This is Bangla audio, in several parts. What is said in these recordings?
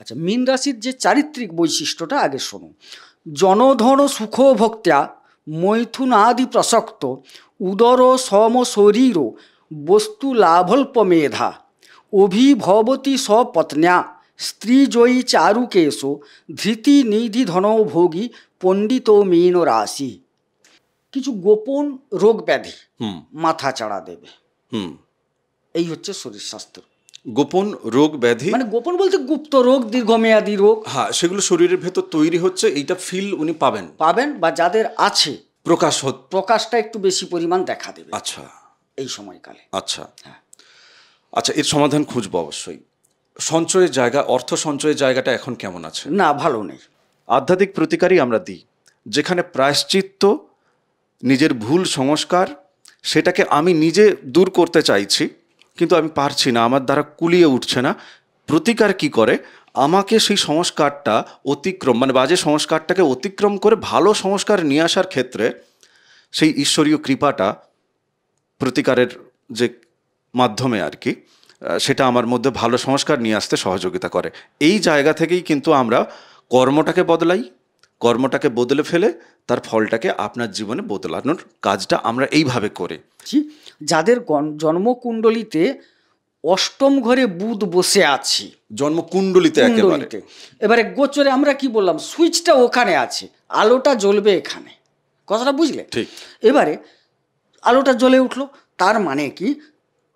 আচ্ছা, মীন রাশির যে চারিত্রিক বৈশিষ্ট্যটা আগে শোনো। জনধন সুখ ভক্ত্যা মৈথুনাদি প্রসক্ত উদর সম শরীর বস্তু লাভল্প মেধা অভিভবতী স্বপত্ন্যা স্ত্রীজয়ী চারুকেশো ধৃতি নিধি ধনৌ ভোগী পণ্ডিত মীন রাশি। কিছু গোপন রোগ ব্যাধি মাথা চাড়া দেবে, এই হচ্ছে শরীর স্বাস্থ্য। গোপন রোগ ব্যাধি মানে গোপন বলতে গুপ্ত রোগ, দীর্ঘমেয়াদী রোগ, হ্যাঁ, সেগুলো শরীরের ভেতর তৈরি হচ্ছে, এইটা ফিল উনি পাবেন, বা যাদের আছে প্রকাশটা একটু বেশি পরিমাণ দেখা দেবে। আচ্ছা, এই সময়কালে। আচ্ছা, আচ্ছা, এর সমাধান খুঁজবো অবশ্যই। সঞ্চয়ের জায়গা, অর্থ সঞ্চয়ের জায়গাটা এখন কেমন আছে? না, ভালো নেই। আধ্যাত্মিক প্রতিকারই আমরা দিই, যেখানে প্রায়শ্চিত্ত, নিজের ভুল সংস্কার, সেটাকে আমি নিজে দূর করতে চাইছি কিন্তু আমি পারছি না, আমার দ্বারা কুলিয়ে উঠছে না। প্রতিকার কি করে? আমাকে সেই সংস্কারটা অতিক্রম, মানে বাজে সংস্কারটাকে অতিক্রম করে ভালো সংস্কার নিয়ে আসার ক্ষেত্রে সেই ঈশ্বরীয় কৃপাটা প্রতিকারের যে মাধ্যমে আর কি, সেটা আমার মধ্যে ভালো সংস্কার নিয়ে আসতে সহযোগিতা করে। এই জায়গা থেকেই কিন্তু আমরা কর্মটাকে বদলাই, কর্মটাকে বদলে ফেলে তার ফলটাকে আপনার জীবনে বদলানোর কাজটা আমরা এইভাবে করি। যাদের জন্মকুণ্ডলিতে অষ্টম ঘরে বুধ বসে আছে, জন্মকুণ্ডলিতে এবারে গোচরে আমরা কি বললাম, সুইচটা ওখানে আছে, আলোটা জ্বলবে এখানে, কথাটা বুঝলে? ঠিক। এবারে আলোটা জ্বলে উঠলো, তার মানে কি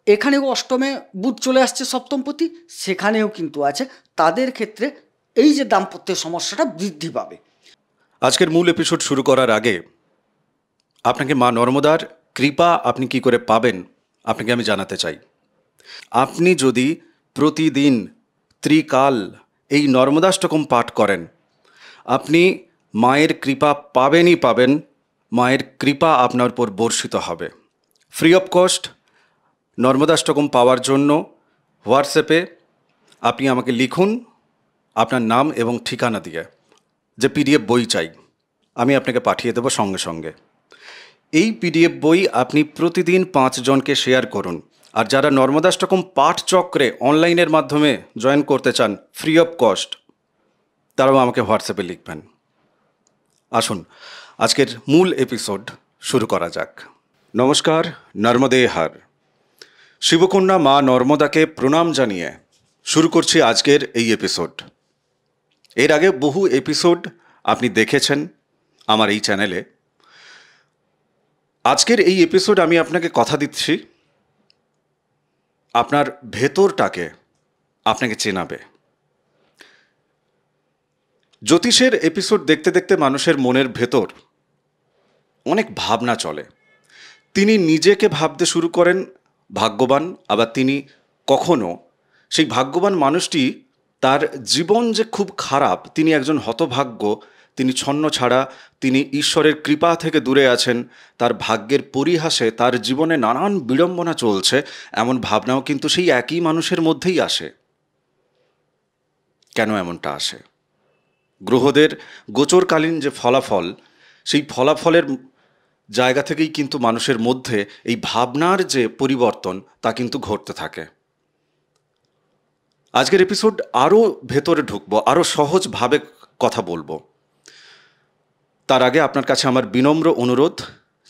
এখানেও অষ্টমে বুধ চলে আসছে সপ্তমপতি, সেখানেও কিন্তু আছে। তাদের ক্ষেত্রে এই যে দাম্পত্যের সমস্যাটা বৃদ্ধি পাবে। আজকের মূল এপিসোড শুরু করার আগে আপনাকে মা নর্মদার কৃপা আপনি কি করে পাবেন আপনাকে আমি জানাতে চাই। আপনি যদি প্রতিদিন ত্রিকাল এই নর্মদাষ্টকম পাঠ করেন, আপনি মায়ের কৃপা পাবেনই পাবেন, মায়ের কৃপা আপনার উপর বর্ষিত হবে। ফ্রি অফ কস্ট নর্মদাষ্টকম পাওয়ার জন্য হোয়াটসঅ্যাপে আপনি আমাকে লিখুন আপনার নাম এবং ঠিকানা দিয়ে, যে পিডিএফ বই চাই, আমি আপনাকে পাঠিয়ে দেবো সঙ্গে সঙ্গে। এই পিডিএফ বই আপনি প্রতিদিন 5 জনকে শেয়ার করুন। আর যারা নর্মদাষ্টকম পাঠ চক্রে অনলাইনের মাধ্যমে জয়েন করতে চান ফ্রি অফ কস্ট, তারাও আমাকে হোয়াটসঅ্যাপে লিখবেন। আসুন আজকের মূল এপিসোড শুরু করা যাক। নমস্কার, নর্মদে হার। শিবকন্যা মা নর্মদাকে প্রণাম জানিয়ে শুরু করছি আজকের এই এপিসোড। এর আগে বহু এপিসোড আপনি দেখেছেন আমার এই চ্যানেলে। আজকের এই এপিসোড আমি আপনাকে কথা দিচ্ছি, আপনার ভেতরটাকে আপনাকে চেনাবে। জ্যোতিষের এপিসোড দেখতে দেখতে মানুষের মনের ভেতর অনেক ভাবনা চলে। তিনি নিজেকে ভাবতে শুরু করেন ভাগ্যবান, আবার তিনি কখনো সেই ভাগ্যবান মানুষটি তার জীবন যে খুব খারাপ, তিনি একজন হতভাগ্য, তিনি ছন্ন ছাড়া, তিনি ঈশ্বরের কৃপা থেকে দূরে আছেন, তার ভাগ্যের পরিহাসে তার জীবনে নানান বিড়ম্বনা চলছে, এমন ভাবনাও কিন্তু সেই একই মানুষের মধ্যেই আসে। কেন এমনটা আসে? গ্রহদের গোচরকালীন যে ফলাফল, সেই ফলাফলের জায়গা থেকেই কিন্তু মানুষের মধ্যে এই ভাবনার যে পরিবর্তন তা কিন্তু ঘটতে থাকে। আজকের এপিসোড আরও ভেতরে ঢুকবো, আরও সহজভাবে কথা বলবো। তার আগে আপনার কাছে আমার বিনম্র অনুরোধ,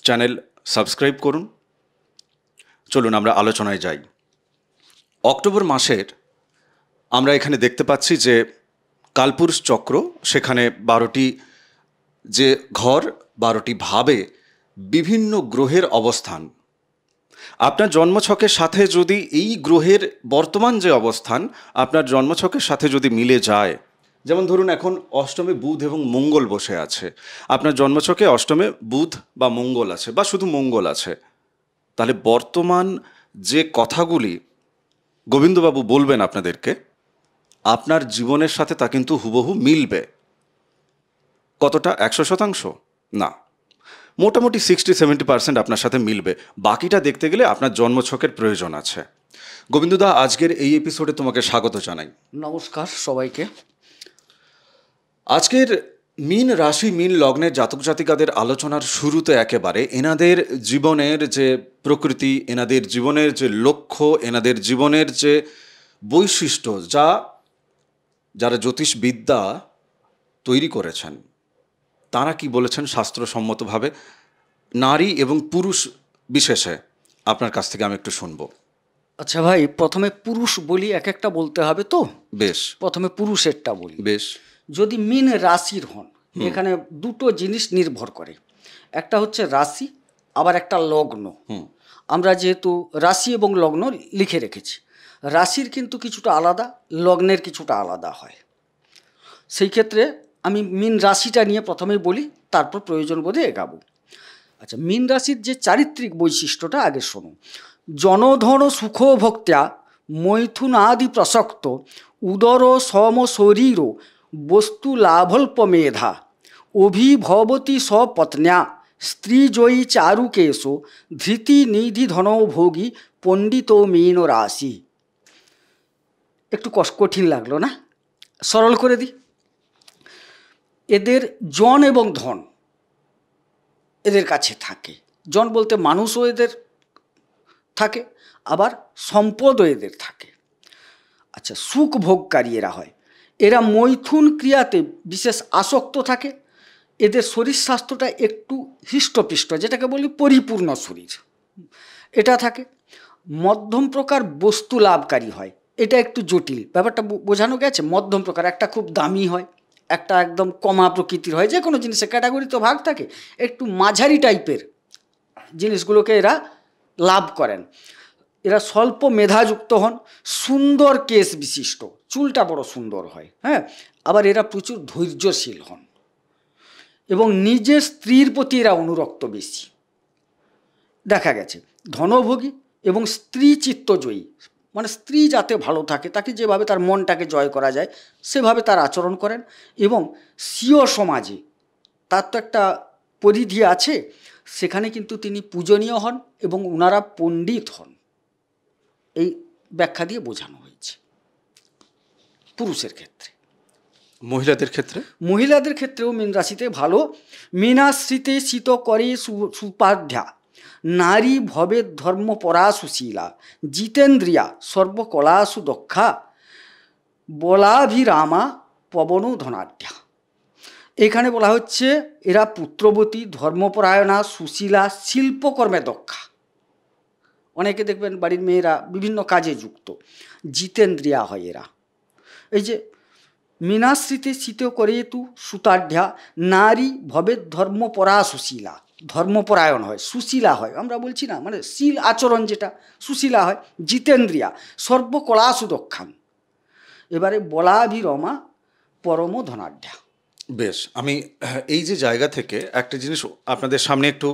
চ্যানেল সাবস্ক্রাইব করুন। চলুন আমরা আলোচনায় যাই। অক্টোবর মাসের আমরা এখানে দেখতে পাচ্ছি যে কালপুরুষ চক্র, সেখানে 12টি যে ঘর, 12টি ভাবে বিভিন্ন গ্রহের অবস্থান। আপনার জন্মছকের সাথে যদি এই গ্রহের বর্তমান যে অবস্থান আপনার জন্মছকের সাথে যদি মিলে যায়, যেমন ধরুন এখন অষ্টমে বুধ এবং মঙ্গল বসে আছে, আপনার জন্মছকে অষ্টমে বুধ বা মঙ্গল আছে, বা শুধু মঙ্গল আছে, তাহলে বর্তমান যে কথাগুলি গোবিন্দবাবু বলবেন আপনাদেরকে, আপনার জীবনের সাথে তা কিন্তু হুবহু মিলবে। কতটা? 100%? না, মোটামুটি 60-70% আপনার সাথে মিলবে। বাকিটা দেখতে গেলে আপনার জন্মছকের প্রয়োজন আছে। গোবিন্দদা, আজকের এই এপিসোডে তোমাকে স্বাগত জানাই। নমস্কার সবাইকে। আজকের মীন রাশি, মীন লগ্নের জাতক জাতিকাদের আলোচনার শুরুতে একেবারে এনাদের জীবনের যে প্রকৃতি, এনাদের জীবনের যে লক্ষ্য, এনাদের জীবনের যে বৈশিষ্ট্য, যা যারা জ্যোতিষবিদ্যা তৈরি করেছেন তারা কি বলেছেন শাস্ত্রসম্মতভাবে নারী এবং পুরুষ বিশেষে, আপনার কাছ থেকে আমি একটু শুনবো। আচ্ছা ভাই, প্রথমে পুরুষ বলি, এক একটা বলতে হবে তো। বেশ প্রথমে পুরুষেরটা বলি। বেশ। যদি মীন রাশির হন, এখানে দুটো জিনিস নির্ভর করে, একটা হচ্ছে রাশি, আবার একটা লগ্ন। আমরা যেহেতু রাশি এবং লগ্ন লিখে রেখেছি, রাশির কিন্তু কিছুটা আলাদা, লগ্নের কিছুটা আলাদা হয়। সেই ক্ষেত্রে আমি মীন রাশিটা নিয়ে প্রথমেই বলি, তারপর প্রয়োজন বোধে এগাবো। আচ্ছা, মীন রাশির যে চারিত্রিক বৈশিষ্ট্যটা আগে শোনো। জনধন সুখ ভক্ত্যা মৈথুনাদি প্রসক্ত উদর সম শরীর বস্তু লাভল্প মেধা অভিভবতী স্বপত্ন্যা স্ত্রীজয়ী চারুকেশো ধৃতি নিধি ধনৌ ভোগী পণ্ডিত মীন রাশি। একটু কঠিন লাগলো না? সরল করে দিই। এদের জন এবং ধন এদের কাছে থাকে। জন বলতে মানুষও এদের থাকে, আবার সম্পদও এদের থাকে। আচ্ছা, সুখ ভোগকারী এরা হয়। এরা মৈথুন ক্রিয়াতে বিশেষ আসক্ত থাকে। এদের শরীর স্বাস্থ্যটা একটু হৃষ্টপৃষ্ট, যেটাকে বলি পরিপূর্ণ শরীর, এটা থাকে। মধ্যম প্রকার বস্তু লাভকারী হয়। এটা একটু জটিল, ব্যাপারটা বোঝানো গেছে। মধ্যম প্রকার, একটা খুব দামি হয়, একটা একদম কমা প্রকৃতির হয়। যে কোনো জিনিসের ক্যাটাগরি তো ভাগ থাকে, একটু মাঝারি টাইপের জিনিসগুলোকে এরা লাভ করেন। এরা স্বল্প মেধাযুক্ত হন, সুন্দর কেশ বিশিষ্ট, চুলটা বড় সুন্দর হয়, হ্যাঁ। আবার এরা প্রচুর ধৈর্যশীল হন এবং নিজের স্ত্রীর প্রতি এরা অনুরক্ত বেশি। দেখা গেছে ধনভোগী এবং স্ত্রী চিত্তজয়ী, মানে স্ত্রী যাতে ভালো থাকে, তাকে যেভাবে তার মনটাকে জয় করা যায় সেভাবে তার আচরণ করেন। এবং স্বীয় সমাজে তার তো একটা পরিধি আছে, সেখানে কিন্তু তিনি পূজনীয় হন এবং ওনারা পণ্ডিত হন। এই ব্যাখ্যা দিয়ে বোঝানো হয়েছে পুরুষের ক্ষেত্রে। মহিলাদের ক্ষেত্রে? মহিলাদের ক্ষেত্রেও মীন রাশিতে ভালো। মীনাশ্রিতে শীত করে সুপাঢ্যা নারী ভবে ধর্মপরা সুশীলা জিতেন্দ্রিয়া সর্বকলাসু দক্ষা বলাভিরামা পবন ধনাঢ্যা। এখানে বলা হচ্ছে এরা পুত্রবতী, ধর্মপরায়ণা, সুশীলা, শিল্পকর্মে দক্ষা। অনেকে দেখবেন বাড়ির মেয়েরা বিভিন্ন কাজে যুক্ত, জিতেন্দ্রিয়া হয় এরা। এই যে মীনাশ্রিতে শীত করে তু সুতাঢ্যা নারী ভবে ধর্মপরা সুশীলা, ধর্মপরায়ণ হয়, সুশীলা হয়। আমরা বলছি না, মানে শীল আচরণ যেটা, সুশীলা হয়। জিতেন্দ্রিয়া সর্বকলা সুদক্ষান। এবারে বলাভিরমা পরম ধনাঢ্যা। বেশ, আমি এই যে জায়গা থেকে একটা জিনিস আপনাদের সামনে একটু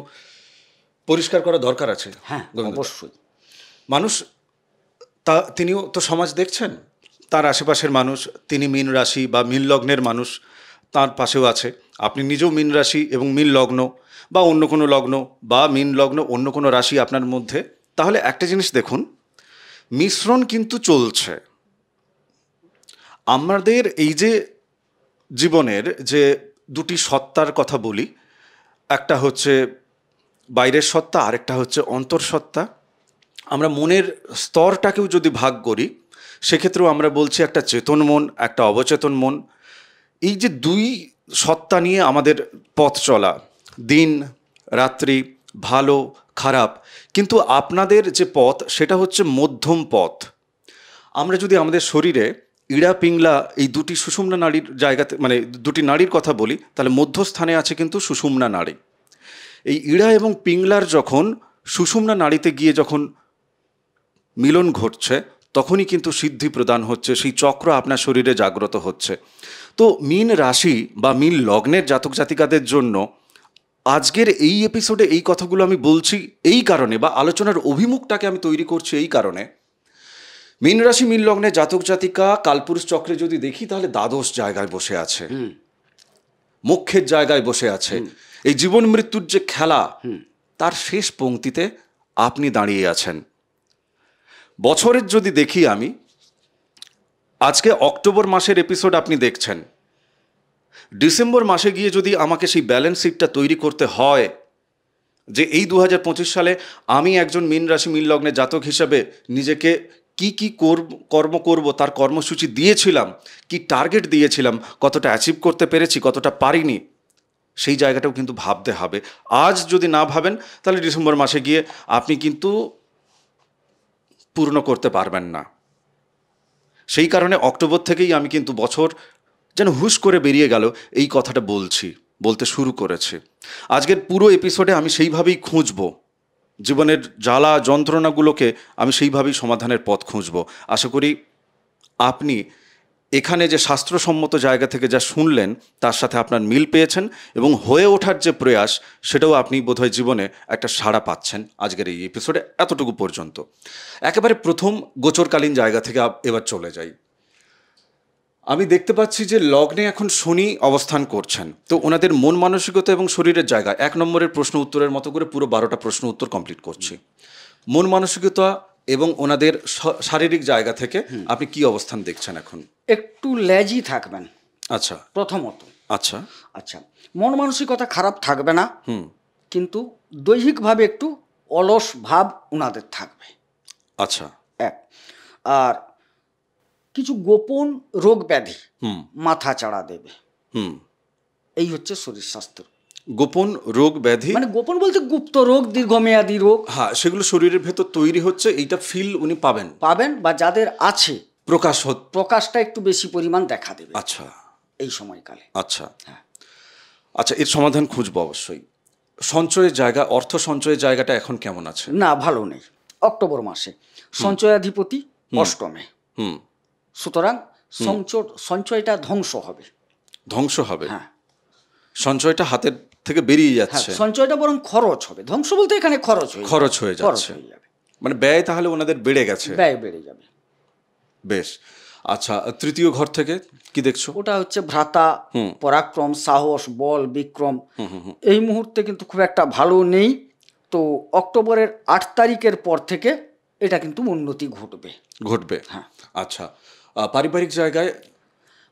পরিষ্কার করা দরকার আছে। হ্যাঁ, অবশ্যই। মানুষ তিনিও তো সমাজ দেখছেন, তার আশেপাশের মানুষ, তিনি মীন রাশি বা মীন লগ্নের মানুষ, তার পাশেও আছে। আপনি নিজেও মীন রাশি এবং মীন লগ্ন বা অন্য কোনো লগ্ন বা মীন লগ্ন অন্য কোনো রাশি আপনার মধ্যে, তাহলে একটা জিনিস দেখুন, মিশ্রণ কিন্তু চলছে। আমাদের এই যে জীবনের যে দুটি সত্তার কথা বলি, একটা হচ্ছে বাইরের সত্তা, আরেকটা হচ্ছে অন্তঃসত্ত্বা। আমরা মনের স্তরটাকেও যদি ভাগ করি, সেক্ষেত্রেও আমরা বলছি একটা চেতন মন, একটা অবচেতন মন। এই যে দুই সত্তা নিয়ে আমাদের পথ চলা, দিন রাত্রি, ভালো খারাপ। কিন্তু আপনাদের যে পথ, সেটা হচ্ছে মধ্যম পথ। আমরা যদি আমাদের শরীরে ইড়া পিংলা এই দুটি সুষুম্না নাড়ির জায়গাতে, মানে দুটি নাড়ির কথা বলি, তাহলে মধ্যস্থানে আছে কিন্তু সুষুম্না নাড়ি। এই ইড়া এবং পিংলার যখন সুষুম্না নাড়িতে গিয়ে যখন মিলন ঘটছে, তখনই কিন্তু সিদ্ধি প্রদান হচ্ছে, সেই চক্র আপনার শরীরে জাগ্রত হচ্ছে। তো মীন রাশি বা মীন লগ্নের জাতক জাতিকাদের জন্য আজকের এই এপিসোডে এই কথাগুলো আমি বলছি এই কারণে, বা আলোচনার অভিমুখটাকে আমি তৈরি করছি এই কারণে, মীন রাশি মীন লগ্নের জাতক জাতিকা কালপুরুষ চক্রে যদি দেখি, তাহলে দ্বাদশ জায়গায় বসে আছে, মুখ্যের জায়গায় বসে আছে। এই জীবন মৃত্যুর যে খেলা, তার শেষ পংক্তিতে আপনি দাঁড়িয়ে আছেন। বছরের যদি দেখি আমি, আজকে অক্টোবর মাসের এপিসোড আপনি দেখছেন, ডিসেম্বর মাসে গিয়ে যদি আমাকে সেই ব্যালেন্স শিটটা তৈরি করতে হয় যে এই 2025 সালে আমি একজন মীন রাশি মীন লগ্নের জাতক হিসাবে নিজেকে কি কি কর্ম করব তার কর্মসূচি দিয়েছিলাম, কি টার্গেট দিয়েছিলাম, কতটা অ্যাচিভ করতে পেরেছি, কতটা পারিনি, সেই জায়গাটাও কিন্তু ভাবতে হবে। আজ যদি না ভাবেন তাহলে ডিসেম্বর মাসে গিয়ে আপনি কিন্তু পূর্ণ করতে পারবেন না। সেই কারণে অক্টোবর থেকেই আমি কিন্তু বছর যেন হুশ করে বেরিয়ে গেল এই কথাটা বলতে শুরু করেছি। আজকের পুরো এপিসোডে আমি সেইভাবেই খুঁজব, জীবনের জ্বালা যন্ত্রণাগুলোকে আমি সেইভাবেই সমাধানের পথ খুঁজব। আশা করি আপনি এখানে যে শাস্ত্রসম্মত জায়গা থেকে যা শুনলেন তার সাথে আপনার মিল পেয়েছেন, এবং হয়ে ওঠার যে প্রয়াস সেটাও আপনি বোধহয় জীবনে একটা সাড়া পাচ্ছেন আজকের এই এপিসোডে এতটুকু পর্যন্ত। একেবারে প্রথম গোচরকালীন জায়গা থেকে এবার চলে যাই। আমি দেখতে পাচ্ছি যে লগ্নে এখন শনি অবস্থান করছেন, তো ওনাদের মন মানসিকতা এবং শরীরের জায়গা 1 নম্বরের প্রশ্ন উত্তরের মতো করে পুরো 12টা প্রশ্ন উত্তর কমপ্লিট করছি। মন মানসিকতা এবং ওনাদের শারীরিক জায়গা থেকে আপনি কি অবস্থান দেখছেন এখন? একটু লেজি থাকবেন আচ্ছা প্রথমত। আচ্ছা আচ্ছা, মন মানসিকতা খারাপ থাকবে না, কিন্তু দৈহিকভাবে একটু অলস ভাব ওনাদের থাকবে। আচ্ছা। এক, আর কিছু গোপন রোগ ব্যাধি মাথা চাড়া দেবে। এই হচ্ছে শরীর স্বাস্থ্য। গোপন রোগ ব্যাধি মানে গোপন বলতে গুপ্ত রোগ, দীর্ঘমেয়াদী রোগ, হ্যাঁ, সেগুলো শরীরের ভেতর তৈরি হচ্ছে, এইটা ফিল উনি পাবেন, বা যাদের আছে প্রকাশটা একটু বেশি পরিমাণ দেখা দেবে। আচ্ছা, এই সময়কালে। আচ্ছা হ্যাঁ, আচ্ছা, এর সমাধান খুঁজবো অবশ্যই। সঞ্চয়ের জায়গা, অর্থ সঞ্চয়ের জায়গাটা এখন কেমন আছে? না, ভালো নেই। অক্টোবর মাসে সঞ্চয়াধিপতি অষ্টমে, সুতরাং সঞ্চয়টা ধ্বংস হবে। হ্যাঁ, সঞ্চয়টা হাতের থেকে বেরিয়ে যাচ্ছে। সঞ্চয়টা বরং খরচ হবে। ধ্বংস বলতে এখানে খরচ হয়ে যাচ্ছে। মানে ব্যয় তাহলে ওনাদের বেড়ে গেছে, ব্যয় বেড়ে যাবে। বেশ। আচ্ছা, তৃতীয় ঘর থেকে কি দেখছো? ওটা হচ্ছে ভ্রাতা, পরাক্রম, সাহস, বল, বিক্রম। এই মুহূর্তে কিন্তু খুব একটা ভালো নেই। তো অক্টোবরের 8 তারিখের পর থেকে এটা কিন্তু উন্নতি ঘটবে। হ্যাঁ। আচ্ছা,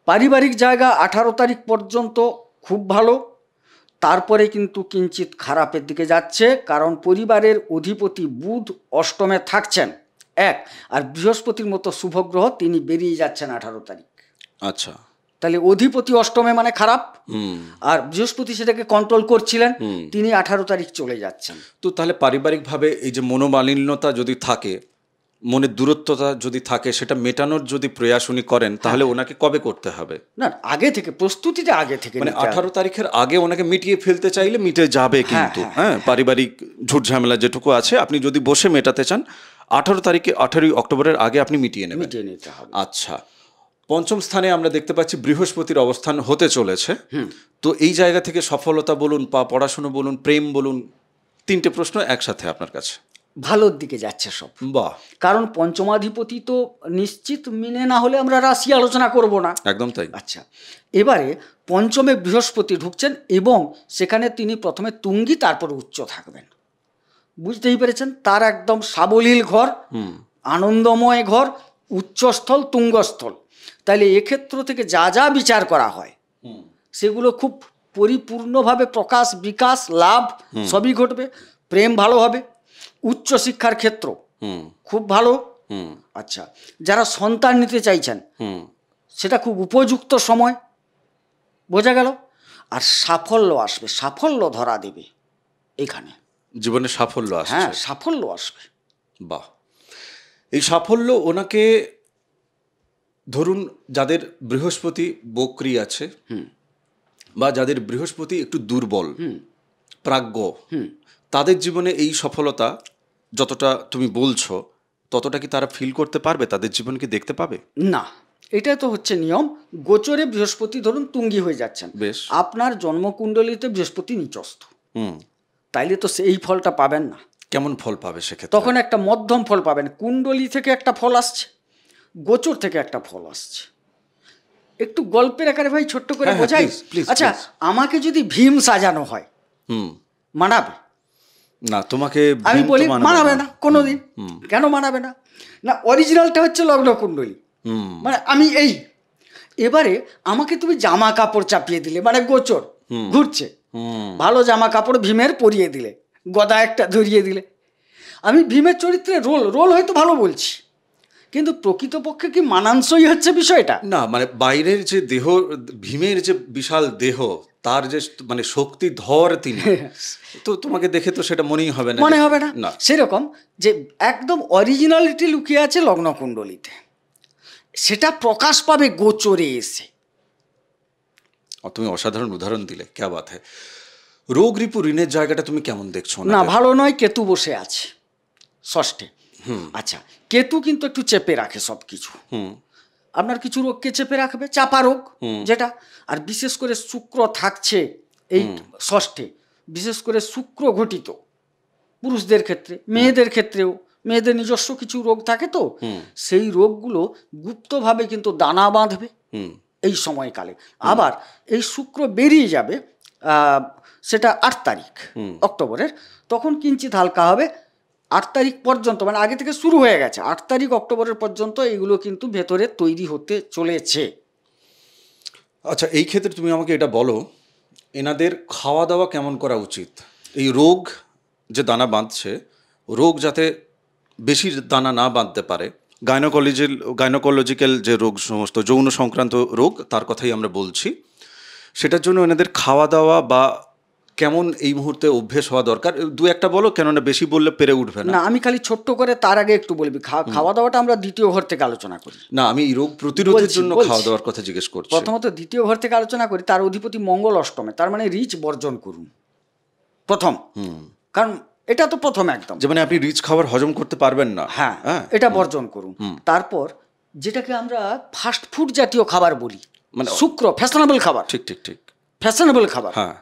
পারিবারিক জায়গা 18 তারিখ পর্যন্ত খুব ভালো, তারপরে কিন্তু কিঞ্চিত খারাপের দিকে যাচ্ছে, কারণ পরিবারের অধিপতি বুধ অষ্টমে থাকছেন আর বৃহস্পতির মতো শুভগ্রহ তিনি বেরিয়ে যাচ্ছেন 18 তারিখ। আচ্ছা, তাহলে অধিপতি অষ্টমে মানে খারাপ, আর বৃহস্পতি সেটাকে কন্ট্রোল করছিলেন, তিনি 18 তারিখ চলে যাচ্ছেন। তো তাহলে পারিবারিকভাবে এই যে মনোমালিন্যতা যদি থাকে, মনের দূরত্বতা যদি থাকে, সেটা মেটানোর যদি প্রয়াস উনি করেন, তাহলে ওনাকে কবে করতে হবে? না, আগে থেকে প্রস্তুতিটা আগে থেকে, মানে 18 তারিখের আগে ওনাকে মিটিয়ে ফেলতে চাইলে মিটে যাবে, কিন্তু হ্যাঁ, পারিবারিক ঝুট ঝামেলা যেটুকু আছে আপনি যদি বসে মেটাতে চান 18 অক্টোবরের আগে আপনি মিটিয়ে নিতে হবে। আচ্ছা, পঞ্চম স্থানে আমরা দেখতে পাচ্ছি বৃহস্পতির অবস্থান হতে চলেছে। তো এই জায়গা থেকে সফলতা বলুন, পড়াশুনো বলুন, প্রেম বলুন, 3টে প্রশ্ন একসাথে আপনার কাছে। ভালোর দিকে যাচ্ছে সব। বাহ। কারণ পঞ্চমাধিপতি তো নিশ্চিত মিনে না হলে আমরা রাশি আলোচনা করব না। একদম তাই। আচ্ছা, এবারে পঞ্চমে বৃহস্পতি ঢুকছেন এবং সেখানে তিনি প্রথমে তুঙ্গি তারপর উচ্চ থাকবেন। বুঝতেই পেরেছেন, তার একদম সাবলীল ঘর, আনন্দময় ঘর, উচ্চস্থল, তুঙ্গস্থল। তাইলে এক্ষেত্র থেকে যা যা বিচার করা হয় সেগুলো খুব পরিপূর্ণভাবে প্রকাশ, বিকাশ, লাভ সবই ঘটবে। প্রেম ভালো হবে, উচ্চশিক্ষার ক্ষেত্র খুব ভালো। আচ্ছা, যারা সন্তান নিতে চাইছেন সেটা খুব উপযুক্ত সময়, বোঝা গেল। আর সাফল্য আসবে, সাফল্য ধরা দেবে এখানে, জীবনে সাফল্য আসবে। হ্যাঁ, সাফল্য আসবে। বাহ। এই সাফল্য ওনাকে, ধরুন যাদের বৃহস্পতি বক্রী আছে বা যাদের বৃহস্পতি একটু দুর্বল, প্রাজ্ঞ, তাদের জীবনে এই সফলতা যতটা তুমি বলছো ততটা কি তারা ফিল করতে পারবে, তাদের জীবন কি দেখতে পাবে? না, এটা তো হচ্ছে নিয়ম। গোচরে বৃহস্পতি ধরুন তুঙ্গি হয়ে যাচ্ছেন, বেশ, আপনার জন্মকুণ্ডলিতে বৃহস্পতি নিচস্থ, তাইলে তো সেই ফলটা পাবেন না। কেমন ফল পাবে সেক্ষেত্রে? তখন একটা মধ্যম ফল পাবেন। কুণ্ডলী থেকে একটা ফল আসছে, গোচর থেকে একটা ফল আসছে। একটু গল্পের আকারে ভাই ছোট্ট করে বোঝাই। আচ্ছা, আমাকে যদি ভীম সাজানো হয় মানাবে না? তোমাকে আমি বলি মানাবে না কোনোদিন। কেন মানাবে না? না, অরিজিনালটা হচ্ছে লগ্ন কুণ্ডলী, মানে আমি এবারে আমাকে তুমি জামা কাপড় চাপিয়ে দিলে, মানে গোচর ঘুরছে, ভালো জামা কাপড় ভীমের পরিয়ে দিলে, গদা একটা ধরিয়ে দিলে, আমি ভীমের চরিত্রে রোল হয়তো ভালো বলছি, কিন্তু প্রকৃতপক্ষে কি মানানসই হচ্ছে বিষয়টা? না, মানে বাইরের যে দেহ, ভীমের যে বিশাল দেহ, তার যে মানে শক্তিধর তিনি, তো তোমাকে দেখে তো সেটা মনেই হবে না, মনে হবে না। না। সেরকম যে একদম অরিজিনালিটি লুকিয়ে আছে লগ্নকুণ্ডলিতে, সেটা প্রকাশ পাবে গোচরে এসে। তুমি অসাধারণ উদাহরণ দিলে, ক্যা বাত হ্যায়। রোগ রিপু ঋণের জায়গাটা তুমি কেমন দেখছো? না, ভালো নয়। কেতু বসে আছে ষষ্ঠে। আচ্ছা, কেতু কিন্তু একটু চেপে রাখে সব কিছু। আপনার কিছু রোগকে চেপে রাখবে, চাপা রোগ যেটা। আর বিশেষ করে শুক্র থাকছে এই ষষ্ঠে, বিশেষ করে শুক্র ঘটিত পুরুষদের ক্ষেত্রে, মেয়েদের ক্ষেত্রেও, মেয়েদের নিজস্ব কিছু রোগ থাকে, তো সেই রোগগুলো গুপ্তভাবে কিন্তু দানা বাঁধবে এই সময়কালে। আবার এই শুক্র বেরিয়ে যাবে সেটা 8 তারিখ অক্টোবরের, তখন কিঞ্চিত হালকা হবে। 8 তারিখ পর্যন্ত, মানে আগে থেকে শুরু হয়ে গেছে, 8 তারিখ অক্টোবরের পর্যন্ত এগুলো কিন্তু ভেতরে তৈরি হতে চলেছে। আচ্ছা, এই ক্ষেত্রে তুমি আমাকে এটা বলো, এনাদের খাওয়া দাওয়া কেমন করা উচিত? এই রোগ যে দানা বাঁধছে, রোগ যাতে বেশি দানা না বাঁধতে পারে, গাইনোকোলজিক্যাল যে রোগ, সমস্ত যৌন সংক্রান্ত রোগ, তার কথাই আমরা বলছি। সেটার জন্য এনাদের খাওয়া দাওয়া বা কেমন এই মুহূর্তে অভ্যেস হওয়া দরকার, দু একটা বলো, কেননা বেশি বললে পেরে উঠবে না। না, আমি খালি ছোট্ট করে তার আগে একটু বলবি, খাওয়া দাওয়াটা আমরা দ্বিতীয় ঘর থেকে আলোচনা করি। না, আমি এই রোগ প্রতিরোধের জন্য খাওয়া দাওয়ার কথা জিজ্ঞেস করছি। প্রথমত দ্বিতীয় ঘর থেকে আলোচনা করি, তার অধিপতি মঙ্গল অষ্টমে, তার মানে রিচ বর্জন করুন প্রথম। কারণ এটা তো প্রথম একদম, যে মানে আপনি রিচ খাবার হজম করতে পারবেন না, হ্যাঁ, এটা বর্জন করুন। তারপর যেটাকে আমরা ফাস্ট ফুড জাতীয় খাবার বলি, মানে শুক্র ফ্যাশনেবল খাবার, ঠিক ঠিক ঠিক, ফ্যাশনেবল খাবার, হ্যাঁ,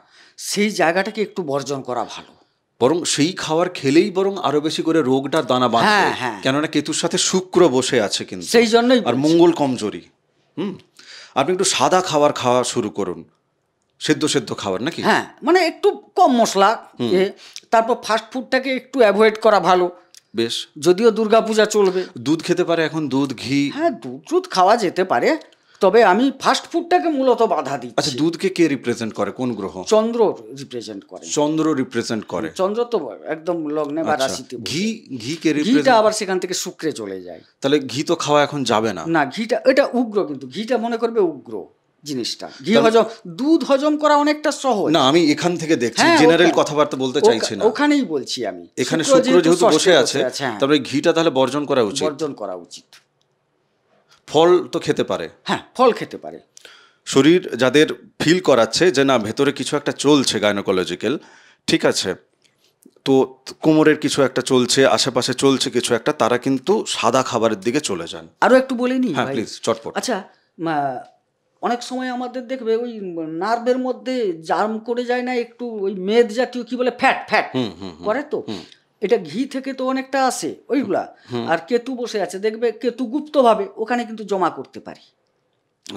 সেই জায়গাটাকে একটু বর্জন করা ভালো। বরং সেই খাবার খেলেই বরং আরো বেশি করে রোগটার দানা বাঁধবে, কেননা কেতুর সাথে শুক্র বসে আছে কিন্তু, সেই জন্যই, আর মঙ্গল কমজোরি। আপনি একটু সাদা খাবার খাওয়া শুরু করুন, সেদ্ধ সেদ্ধ খাবার নাকি, হ্যাঁ, মানে একটু কম মশলা। তারপর ফাস্ট ফুডটাকে একটু অ্যাভয়েড করা ভালো। বেশ, যদিও দুর্গাপূজা চলবে, দুধ খেতে পারে এখন, দুধ ঘি, হ্যাঁ দুধ খাওয়া যেতে পারে, তবে আমি ফাস্ট ফুডটাকে মূলত বাধা দিচ্ছি। আচ্ছা, দুধকে কে রিপ্রেজেন্ট করে, কোন গ্রহ? চন্দ্র রিপ্রেজেন্ট করে। চন্দ্র রিপ্রেজেন্ট করে, চন্দ্র তো একদম লগ্নে বা রাশিতে। ঘি কে রিপ্রেজেন্ট? ঘিটা আবার সেখান থেকে শুক্রে চলে যায়। তাহলে ঘি তো খাওয়া এখন যাবে না। না, ঘিটা এটা উগ্র, কিন্তু ঘিটা মনে করবে উগ্র জিনিসটা। ঘি হজম, দুধ হজম করা অনেকটা সহজ। না, আমি এখান থেকে দেখছি, জেনারেল কথাবার্তা বলতে চাইছি না, ওখানেই বলছি আমি। এখানে শুক্র যেহেতু বসে আছে, তারপরে ঘিটা তাহলে বর্জন করা উচিত। বর্জন করা উচিত। ফল তো খেতে পারে, হ্যাঁ ফল খেতে পারে। শরীর যাদের ফিল করাচ্ছে যে না ভেতরে কিছু একটা চলছে গাইনোকোলজিক্যাল, ঠিক আছে, তো কোমরের কিছু একটা চলছে, আশেপাশে চলছে কিছু একটা, তারা কিন্তু সাদা খাবারের দিকে চলে যান। আরো একটু বলে নি, হ্যাঁ প্লিজ, চটপট। আচ্ছা, অনেক সময় আমাদের দেখবে ওই নার্ভের মধ্যে জার্ম করে যায় না একটু, ওই মেদ জাতীয় কি বলে, ফ্যাট করে, তো এটা ঘি থেকে তো অনেকটা আসে ওইগুলা। আর কেতু বসে আছে, দেখবে কেতু গুপ্তভাবে ওখানে কিন্তু জমা করতে পারি।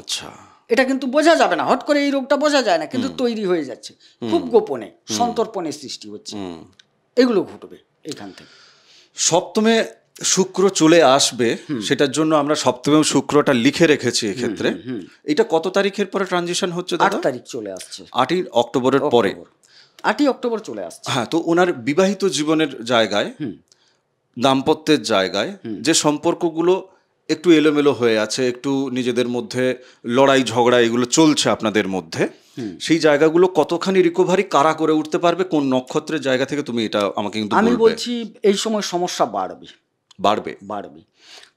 আচ্ছা, এটা কিন্তু বোঝা যাবে না, হট করে এই রোগটা বোঝা যায় না, কিন্তু তৈরি হয়ে যাচ্ছে খুব গোপনে, সন্তর্পণে সৃষ্টি হচ্ছে, এগুলো ঘটবে এখান থেকে। সপ্তমে শুক্র চলে আসবে, সেটার জন্য আমরা সপ্তমেও শুক্রটা লিখে রেখেছি এক্ষেত্রে। এটা কত তারিখের পরে ট্রানজিশন হচ্ছে? 8 তারিখ চলে আসছে, 8ই অক্টোবরের পরে, 8ই অক্টোবর চলে আসছে। হ্যাঁ, তো ওনার বিবাহিত জীবনের জায়গায়, দাম্পত্যের জায়গায় যে সম্পর্কগুলো একটু এলোমেলো হয়ে আছে, একটু নিজেদের মধ্যে লড়াই ঝগড়া এগুলো চলছে আপনাদের মধ্যে, সেই জায়গাগুলো কতখানি রিকভারি কারা করে উঠতে পারবে, কোন নক্ষত্রের জায়গা থেকে, তুমি এটা আমাকে কিন্তু আমি বলছি এই সময় সমস্যা বাড়বে বাড়বে বাড়বে।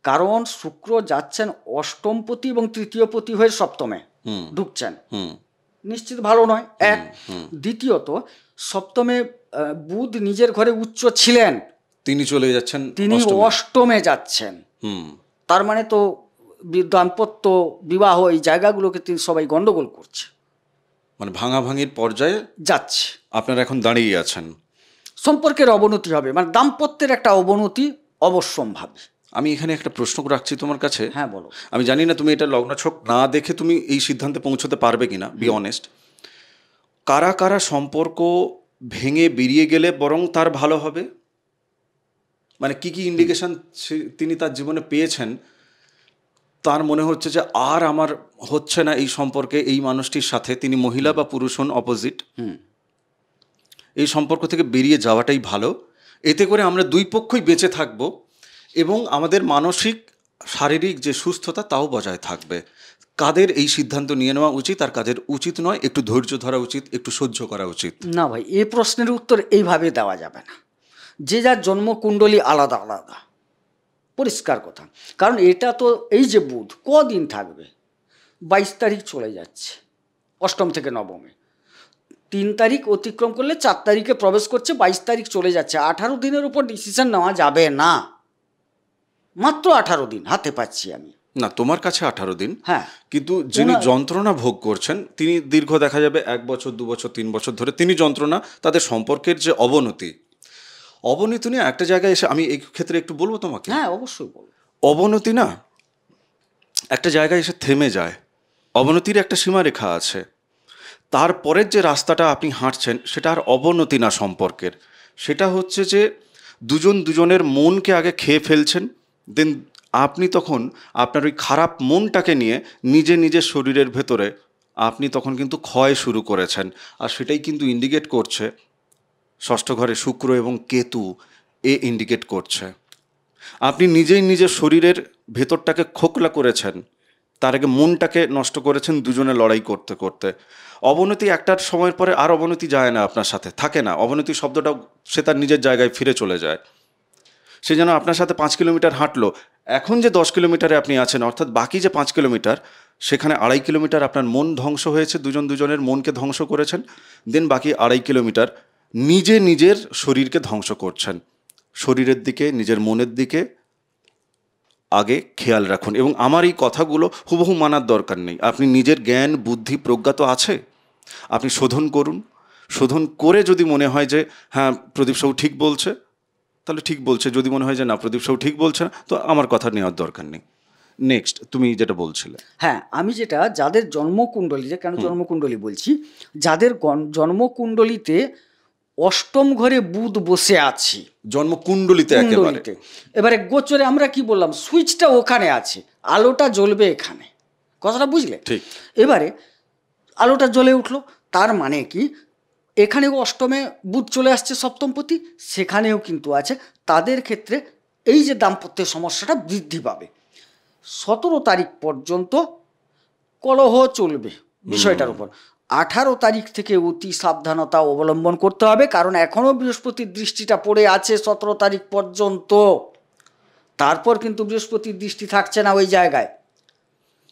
কারণ শুক্র যাচ্ছেন অষ্টমপতি এবং তৃতীয়পতি হয়ে সপ্তমে ঢুকছেন, নিশ্চিত ভালো নয়। এক, দ্বিতীয়ত সপ্তমে বুধ নিজের ঘরে উচ্চ ছিলেন, তিনি চলে যাচ্ছেন, তিনি অষ্টমে যাচ্ছেন। তার মানে তো দাম্পত্য বিবাহ এই জায়গাগুলোকে তিনি সবাই গন্ডগোল করছে, মানে ভাঙাভাঙির পর্যায়ে যাচ্ছে, আপনারা এখন দাঁড়িয়ে আছেন। সম্পর্কের অবনতি হবে, মানে দাম্পত্যের একটা অবনতি অবশ্যম্ভাবী। আমি এখানে একটা প্রশ্ন রাখছি তোমার কাছে। হ্যাঁ বলো। আমি জানি না তুমি এটা লগ্নছক না দেখে তুমি এই সিদ্ধান্তে পৌঁছতে পারবে কিনা, বি অনেস্ট। কারা কারা সম্পর্ক ভেঙে বেরিয়ে গেলে বরং তার ভালো হবে, মানে কি কি ইন্ডিকেশন তিনি তার জীবনে পেয়েছেন, তার মনে হচ্ছে যে আর আমার হচ্ছে না এই সম্পর্কে, এই মানুষটির সাথে, তিনি মহিলা বা পুরুষ হন, অপোজিট, এই সম্পর্ক থেকে বেরিয়ে যাওয়াটাই ভালো। এতে করে আমরা দুই পক্ষই বেঁচে থাকব এবং আমাদের মানসিক শারীরিক যে সুস্থতা তাও বজায় থাকবে। কাদের এই সিদ্ধান্ত নিয়ে নেওয়া উচিত আর কাদের উচিত নয়, একটু ধৈর্য ধরা উচিত, একটু সহ্য করা উচিত? না ভাই, এই প্রশ্নের উত্তর এইভাবে দেওয়া যাবে না। যে যার জন্মকুণ্ডলী আলাদা আলাদা, পরিষ্কার কথা। কারণ এটা তো এই যে বুধ কদিন থাকবে, 22 তারিখ চলে যাচ্ছে অষ্টম থেকে নবমে, 3 তারিখ অতিক্রম করলে 4 তারিখে প্রবেশ করছে, 22 তারিখ চলে যাচ্ছে। 18 দিনের উপর ডিসিশন নেওয়া যাবে না। মাত্র 18 দিন হাতে পাচ্ছি আমি। না, তোমার কাছে 18 দিন, হ্যাঁ, কিন্তু যিনি যন্ত্রণা ভোগ করছেন তিনি দীর্ঘ দেখা যাবে 1 বছর 2 বছর 3 বছর ধরে তিনি যন্ত্রণা, তাদের সম্পর্কের যে অবনতি নিয়ে একটা জায়গায় এসে, আমি এই ক্ষেত্রে একটু বলবো তোমাকে। হ্যাঁ অবশ্যই বলবো। অবনতি না একটা জায়গায় এসে থেমে যায়, অবনতির একটা সীমারেখা আছে। তারপরের যে রাস্তাটা আপনি হাঁটছেন সেটা আর অবনতি না সম্পর্কের, সেটা হচ্ছে যে দুজন দুজনের মনকে আগে খেয়ে ফেলছেন, দেন আপনি তখন আপনার ওই খারাপ মনটাকে নিয়ে নিজের শরীরের ভেতরে আপনি তখন কিন্তু ক্ষয় শুরু করেছেন। আর সেটাই কিন্তু ইন্ডিকেট করছে ষষ্ঠ ঘরে শুক্র এবং কেতু ইন্ডিকেট করছে আপনি নিজের শরীরের ভেতরটাকে খোকলা করেছেন, তার আগে মনটাকে নষ্ট করেছেন দুজনে লড়াই করতে করতে। অবনতি একটার সময়ের পরে আর অবনতি যায় না, আপনার সাথে থাকে না। অবনতি শব্দটাও সে তার নিজের জায়গায় ফিরে চলে যায়। সে যেন আপনার সাথে 5 কিলোমিটার হাঁটলো, এখন যে 10 কিলোমিটারে আপনি আছেন, অর্থাৎ বাকি যে 5 কিলোমিটার, সেখানে 2.5 কিলোমিটার আপনার মন ধ্বংস হয়েছে, দুজনের মনকে ধ্বংস করেছেন। দেন বাকি 2.5 কিলোমিটার নিজের শরীরকে ধ্বংস করছেন। শরীরের দিকে, নিজের মনের দিকে আগে খেয়াল রাখুন। এবং আমার এই কথাগুলো হুবহু মানার দরকার নেই। আপনি নিজের জ্ঞান বুদ্ধি প্রজ্ঞা তো আছে, আপনি শোধন করুন। শোধন করে যদি মনে হয় যে হ্যাঁ প্রদীপ সাহু ঠিক বলছে, তাহলে ঠিক বলছে। যদি মনে হয় যে না প্রদীপ সাহু ঠিক বলছে না, তো আমার কথা নেওয়ার দরকার নেই। নেক্সট তুমি যেটা বলছিলে। হ্যাঁ, আমি যেটা যাদের জন্মকুণ্ডলীতে, কেন জন্মকুণ্ডলী বলছি, যাদের জন্মকুণ্ডলীতে অষ্টম ঘরে বুধ বসে আছে, জন্মকুণ্ডলিতে একেবারে, এবারে গোচরে আমরা কি বললাম, সুইচটা ওখানে আছে, আলোটা জ্বলবে এখানে, কথাটা বুঝলে? ঠিক। এবারে আলোটা জ্বলে উঠলো, তার মানে কি এখানেও অষ্টমে বুধ চলে আসছে সপ্তমপতি, সেখানেও কিন্তু আছে। তাদের ক্ষেত্রে এই যে দাম্পত্য সমস্যাটা বৃদ্ধি পাবে। 17 তারিখ পর্যন্ত কলহ চলবে বিষয়টার উপর। 18 তারিখ থেকে অতি সাবধানতা অবলম্বন করতে হবে, কারণ এখনও বৃহস্পতির দৃষ্টিটা পড়ে আছে 17 তারিখ পর্যন্ত। তারপর কিন্তু বৃহস্পতির দৃষ্টি থাকছে না ওই জায়গায়,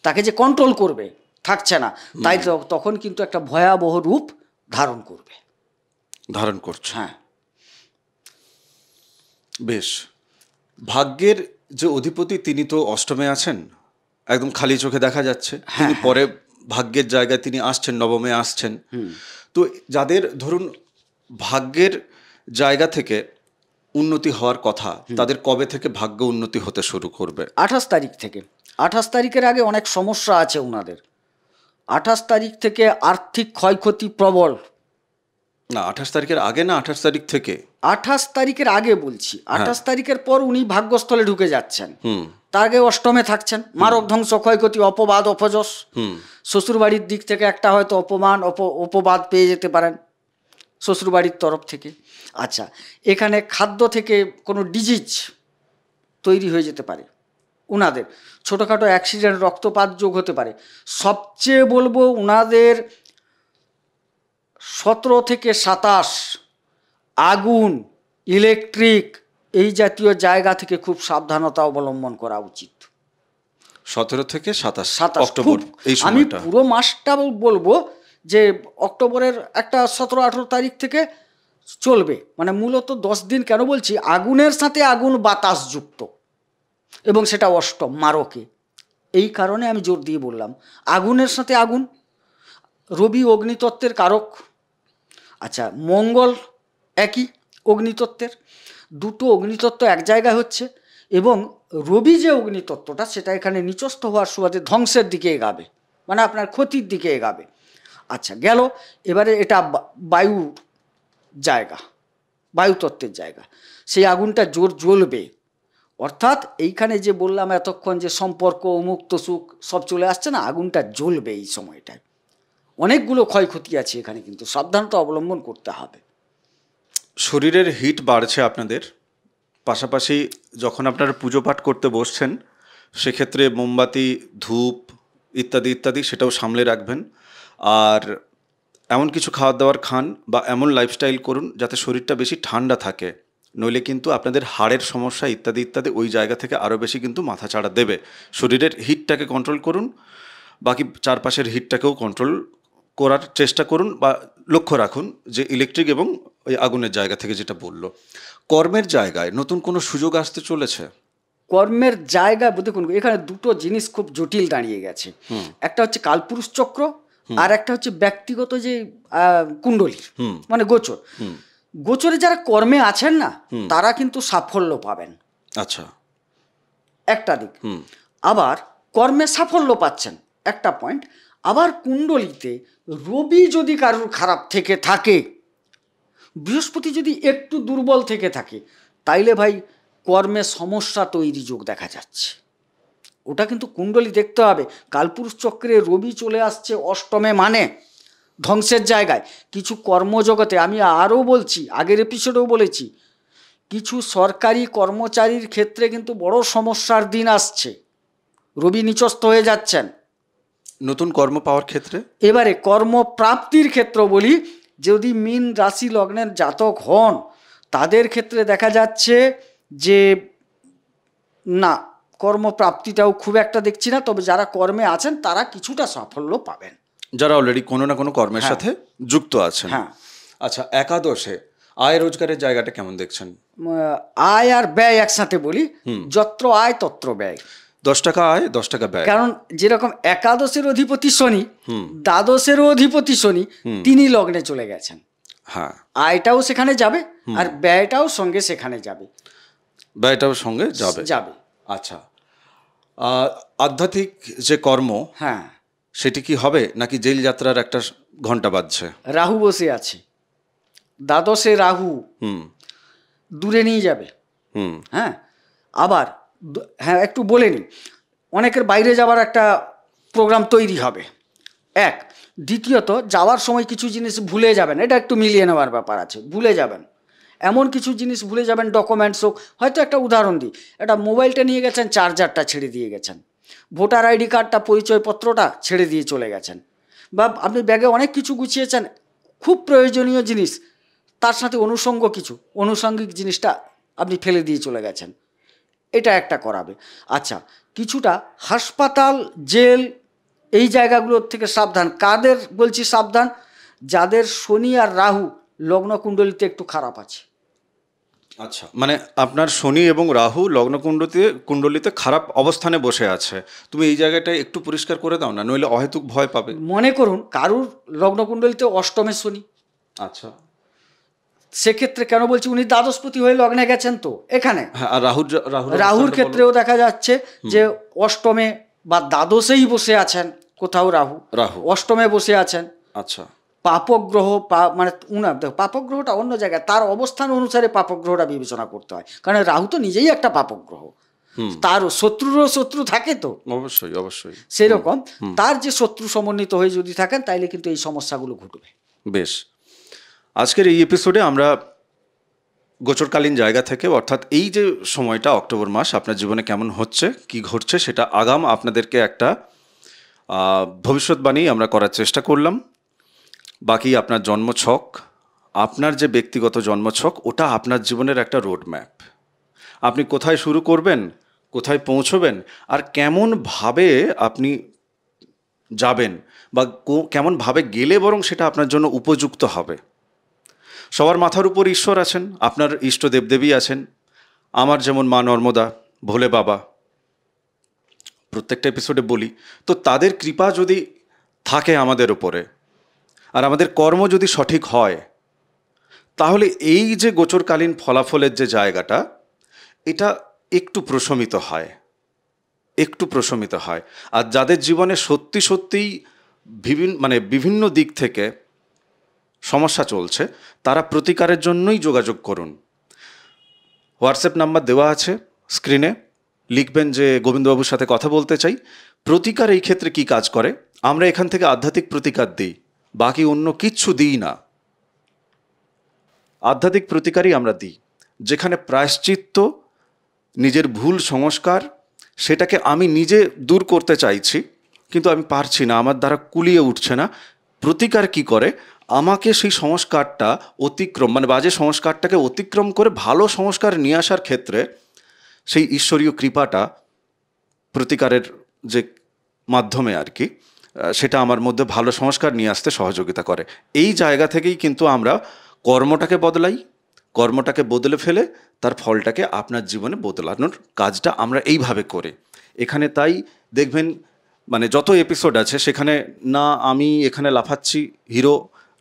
তাকে যে কন্ট্রোল করবে থাকছে না, তাই তখন কিন্তু একটা ভয়াবহ রূপ ধারণ করছে। হ্যাঁ, বেশ। ভাগ্যের যে অধিপতি তিনি তো অষ্টমে আছেন, একদম খালি চোখে দেখা যাচ্ছে। তিনি পরে ভাগ্যের জায়গায় তিনি আসছেন, নবমে আসছেন। তো যাদের ধরুন ভাগ্যের জায়গা থেকে উন্নতি হওয়ার কথা, তাদের কবে থেকে ভাগ্য উন্নতি হতে শুরু করবে? 28 তারিখ থেকে। 28 তারিখের আগে অনেক সমস্যা আছে ওনাদের। 28 তারিখ থেকে আর্থিক ক্ষয়ক্ষতি প্রবল। না, 28 তারিখের আগে না, 28 তারিখ থেকে। 28 তারিখের আগে বলছি। 28 তারিখের পর উনি ভাগ্যস্থলে ঢুকে যাচ্ছেন, তার আগে অষ্টমে থাকছেন। মারক ধ্বংস, ক্ষয়ক্ষতি, অপবাদ, অপযশ। শ্বশুরবাড়ির দিক থেকে একটা হয়তো অপমান অপবাদ পেয়ে যেতে পারেন শ্বশুরবাড়ির তরফ থেকে। আচ্ছা, এখানে খাদ্য থেকে কোনো ডিজিজ তৈরি হয়ে যেতে পারে উনাদের, ছোটোখাটো অ্যাক্সিডেন্ট, রক্তপাত যোগ হতে পারে। সবচেয়ে বলবো উনাদের 17 থেকে 27 আগুন, ইলেকট্রিক, এই জাতীয় জায়গা থেকে খুব সাবধানতা অবলম্বন করা উচিত। 17 থেকে 27 27 অক্টোবর, এই আমি সময়টা। পুরো মাসটা বলবো যে অক্টোবরের একটা 17-18 তারিখ থেকে চলবে, মানে মূলত 10 দিন। কেন বলছি, আগুনের সাথে আগুন বাতাস যুক্ত, এবং সেটা অষ্টম মারকে। এই কারণে আমি জোর দিয়ে বললাম আগুনের সাথে আগুন। রবি অগ্নিতত্ত্বের কারক। আচ্ছা, মঙ্গল একই অগ্নিতত্ত্বের। দুটো অগ্নিতত্ত্ব এক জায়গায় হচ্ছে, এবং রবি যে অগ্নিতত্ত্বটা সেটা এখানে নিচস্থ হওয়ার সুবাদে ধ্বংসের দিকে এগাবে, মানে আপনার ক্ষতির দিকে এগাবে। আচ্ছা গেল। এবারে এটা বায়ুর জায়গা, বায়ুতত্ত্বের জায়গা, সেই আগুনটা জোর জ্বলবে। অর্থাৎ এইখানে যে বললাম এতক্ষণ যে সম্পর্ক, মুক্ত সুখ সব চলে আসছে না, আগুনটা জ্বলবে এই সময়টায়। অনেকগুলো ক্ষয়ক্ষতি আছে এখানে, কিন্তু সাবধানতা অবলম্বন করতে হবে। শরীরের হিট বাড়ছে আপনাদের, পাশাপাশি যখন আপনারা পুজো পাঠ করতে বসছেন সেক্ষেত্রে মোমবাতি, ধূপ ইত্যাদি ইত্যাদি সেটাও সামলে রাখবেন। আর এমন কিছু খাবার দাবার খান বা এমন লাইফস্টাইল করুন যাতে শরীরটা বেশি ঠান্ডা থাকে, নইলে কিন্তু আপনাদের হাড়ের সমস্যা ইত্যাদি ইত্যাদি ওই জায়গা থেকে আরও বেশি কিন্তু মাথা চাড়া দেবে। শরীরের হিটটাকে কন্ট্রোল করুন, বাকি চারপাশের হিটটাকেও কন্ট্রোল করার চেষ্টা করুন বা লক্ষ্য রাখুন যে ইলেকট্রিক এবং ওই আগুনের জায়গা থেকে যেটা বললো। কর্মের জায়গায় নতুন কোনো সুযোগ আসতে চলেছে? কর্মের জায়গায় দেখুন, এখানে দুটো জিনিস খুব জটিল দাঁড়িয়ে গেছে। একটা হচ্ছে কালপুরুষ চক্র, আর একটা হচ্ছে ব্যক্তিগত যে কুণ্ডলী, মানে গোচর। গোচরে যারা কর্মে আছেন না, তারা কিন্তু সাফল্য পাবেন। আচ্ছা, একটা দিক। আবার কর্মে সাফল্য পাচ্ছেন, একটা পয়েন্ট। আবার কুণ্ডলিতে রবি যদি কারোর খারাপ থেকে থাকে, বৃহস্পতি যদি একটু দুর্বল থেকে থাকে, তাইলে ভাই কর্মে সমস্যা তৈরি যোগ দেখা যাচ্ছে। ওটা কিন্তু কুণ্ডলী দেখতে হবে। কালপুরুষ চক্রে রবি চলে আসছে অষ্টমে, মানে ধ্বংসের জায়গায়। কিছু কর্মজগতে, আমি আরও বলছি, আগের এপিসোডেও বলেছি, কিছু সরকারি কর্মচারীর ক্ষেত্রে কিন্তু বড় সমস্যার দিন আসছে। রবি নিচস্থ হয়ে যাচ্ছেন নতুন কর্ম পাওয়ার ক্ষেত্রে। এবারে কর্মপ্রাপ্তির ক্ষেত্র বলি, যদি মীন রাশি লগ্নের জাতক হন, তাদের ক্ষেত্রে দেখা যাচ্ছে যে না, কর্মপ্রাপ্তিটাও খুব একটা দেখছি না। তবে যারা কর্মে আছেন তারা কিছুটা সাফল্য পাবেন, যারা অলরেডি কোনো না কোনো কর্মের সাথে যুক্ত আছেন। হ্যাঁ। আচ্ছা, একাদশে আয় রোজগারের জায়গাটা কেমন দেখছেন? আয় আর ব্যয় একসাথে বলি, যত্র আয় তত্র ব্যয়। 10 টাকা আয়, 10 টাকা ব্যয়। কারণ যেরকম একাদশের অধিপতি শনি, দ্বাদশেরও অধিপতি শনি, তিনি লগ্নে চলে গেছেন। হ্যাঁ, আয়টাও সেখানে যাবে আর ব্যয়টাও সঙ্গে সেখানে যাবে। ব্যয়টাও সঙ্গে যাবে যাবে। আচ্ছা, আধ্যাত্মিক যে কর্ম, হ্যাঁ, সেটি কি হবে নাকি জেল যাত্রার একটা ঘন্টা বাজছে? রাহু বসে আছে দ্বাদশে, রাহু দূরে নিয়ে যাবে। হ্যাঁ, আবার হ্যাঁ একটু বলে নিই, অনেকের বাইরে যাওয়ার একটা প্রোগ্রাম তৈরি হবে, এক। দ্বিতীয়ত, যাওয়ার সময় কিছু জিনিস ভুলে যাবেন, এটা একটু মিলিয়ে নেওয়ার ব্যাপার আছে। ভুলে যাবেন, এমন কিছু জিনিস ভুলে যাবেন, ডকুমেন্টস হোক। হয়তো একটা উদাহরণ দিই, একটা মোবাইলটা নিয়ে গেছেন, চার্জারটা ছেড়ে দিয়ে গেছেন, ভোটার আইডি কার্ডটা, পরিচয়পত্রটা ছেড়ে দিয়ে চলে গেছেন, বা আপনি ব্যাগে অনেক কিছু গুছিয়েছেন, খুব প্রয়োজনীয় জিনিস, তার সাথে অনুষঙ্গিক জিনিসটা আপনি ফেলে দিয়ে চলে গেছেন। এটা একটা করাবে। আচ্ছা, কিছুটা হাসপাতাল, জেল, এই জায়গাগুলোর থেকে সাবধান। কাদের বলছি সাবধান? যাদের শনি আর রাহু লগ্ন কুণ্ডলিতে একটু খারাপ আছে। আচ্ছা, মানে আপনার শনি এবং রাহু লগ্ন কুণ্ডলিতে খারাপ অবস্থানে বসে আছে। তুমি এই জায়গাটা একটু পরিষ্কার করে দাও না, নইলে অহেতুক ভয় পাবে। মনে করুন কারুর লগ্ন কুণ্ডলিতে অষ্টমে শনি। আচ্ছা, সেক্ষেত্রে কেন বলছি, উনি দ্বাদশপতি হয়ে লগ্নে গেছেন, তো এখানে আর রাহুর ক্ষেত্রেও দেখা যাচ্ছে যে অষ্টমে বা দ্বাদশেই বসে আছেন কোথাও, রাহু অষ্টমে বসে আছেন। আচ্ছা, পাপগ্রহ, মানে দেখো, পাপগ্রহটা অন্য জায়গায়, তার অবস্থান অনুসারে পাপগ্রহটা বিবেচনা করতে হয়। কারণ রাহু তো নিজেই একটা পাপগ্রহ, তার শত্রু থাকে, তো অবশ্যই অবশ্যই সেরকম তার যে শত্রু সমন্বিত হয়ে যদি থাকেন, তাইলে কিন্তু এই সমস্যাগুলো ঘটবে। বেশ, আজকের এই এপিসোডে আমরা গোচরকালীন জায়গা থেকে, অর্থাৎ এই যে সময়টা অক্টোবর মাস আপনার জীবনে কেমন হচ্ছে, কি ঘটছে, সেটা আগাম আপনাদেরকে একটা ভবিষ্যৎবাণী আমরা করার চেষ্টা করলাম। বাকি আপনার জন্মছক, আপনার যে ব্যক্তিগত জন্মছক, ওটা আপনার জীবনের একটা রোড ম্যাপ। আপনি কোথায় শুরু করবেন, কোথায় পৌঁছবেন, আর কেমনভাবে আপনি যাবেন, বা কেমনভাবে গেলে বরং সেটা আপনার জন্য উপযুক্ত হবে। সবার মাথার উপর ঈশ্বর আছেন, আপনার ইষ্ট দেবদেবী আছেন। আমার যেমন মা নর্মদা, ভোলে বাবা, প্রত্যেকটা এপিসোডে বলি। তো তাদের কৃপা যদি থাকে আমাদের উপরে, আর আমাদের কর্ম যদি সঠিক হয়, তাহলে এই যে গোচরকালীন ফলাফলের যে জায়গাটা, এটা একটু প্রশমিত হয়। আর যাদের জীবনে সত্যি সত্যিই বিভিন্ন দিক থেকে সমস্যা চলছে, তারা প্রতিকারের জন্যই যোগাযোগ করুন। হোয়াটসঅ্যাপ নাম্বার দেওয়া আছে স্ক্রিনে, লিখবেন যে গোবিন্দবাবুর সাথে কথা বলতে চাই। প্রতিকার এই ক্ষেত্রে কি কাজ করে, আমরা এখান থেকে আধ্যাত্মিক প্রতিকার দিই, বাকি অন্য কিচ্ছু দিই না। আধ্যাত্মিক প্রতিকারই আমরা দিই, যেখানে প্রায়শ্চিত্ত, নিজের ভুল সংস্কার, সেটাকে আমি নিজে দূর করতে চাইছি, কিন্তু আমি পারছি না, আমার দ্বারা কুলিয়ে উঠছে না। প্রতিকার কি করে, আমাকে সেই সংস্কারটা অতিক্রম, মানে বাজে সংস্কারটাকে অতিক্রম করে ভালো সংস্কার নিয়ে আসার ক্ষেত্রে সেই ঈশ্বরীয় কৃপাটা প্রতিকারের যে মাধ্যমে আর কি, সেটা আমার মধ্যে ভালো সংস্কার নিয়ে আসতে সহযোগিতা করে। এই জায়গা থেকেই কিন্তু আমরা কর্মটাকে বদলাই, কর্মটাকে বদলে ফেলে তার ফলটাকে আপনার জীবনে বদলানোর কাজটা আমরা এইভাবে করি এখানে। তাই দেখবেন মানে যত এপিসোড আছে সেখানে না আমি এখানে লাফাচ্ছি হিরো,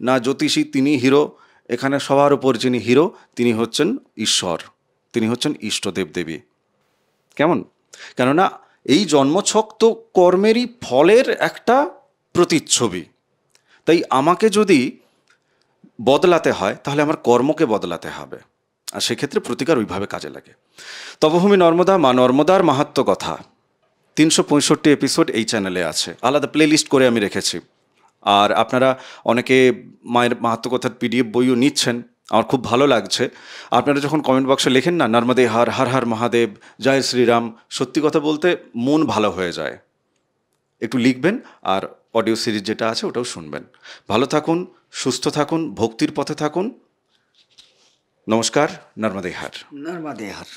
না জ্যোতিষী তিনি হিরো, এখানে সবার উপর যিনি হিরো তিনি হচ্ছেন ঈশ্বর, তিনি হচ্ছেন ইষ্টদেব দেবী। কেমন? কেননা এই জন্মছক তো কর্মেরই ফলের একটা প্রতিচ্ছবি। তাই আমাকে যদি বদলাতে হয় তাহলে আমার কর্মকে বদলাতে হবে, আর সেক্ষেত্রে প্রতিকার ওইভাবে কাজে লাগে। তপভূমি নর্মদা, মা নর্মদার মাহাত্ম্য কথা 365 এপিসোড এই চ্যানেলে আছে, আলাদা প্লেলিস্ট করে আমি রেখেছি। আর আপনারা অনেকে মায়ের মাহাত্ম্য কথার পিডিএফ বইও নিচ্ছেন, আমার খুব ভালো লাগছে। আপনারা যখন কমেন্ট বক্সে লেখেন না নর্মদে হর হর হর মহাদেব, জয় শ্রীরাম, সত্যি কথা বলতে মন ভালো হয়ে যায়। একটু লিখবেন আর অডিও সিরিজ যেটা আছে ওটাও শুনবেন। ভালো থাকুন, সুস্থ থাকুন, ভক্তির পথে থাকুন। নমস্কার, নর্মদে হর। নর্মদে হর।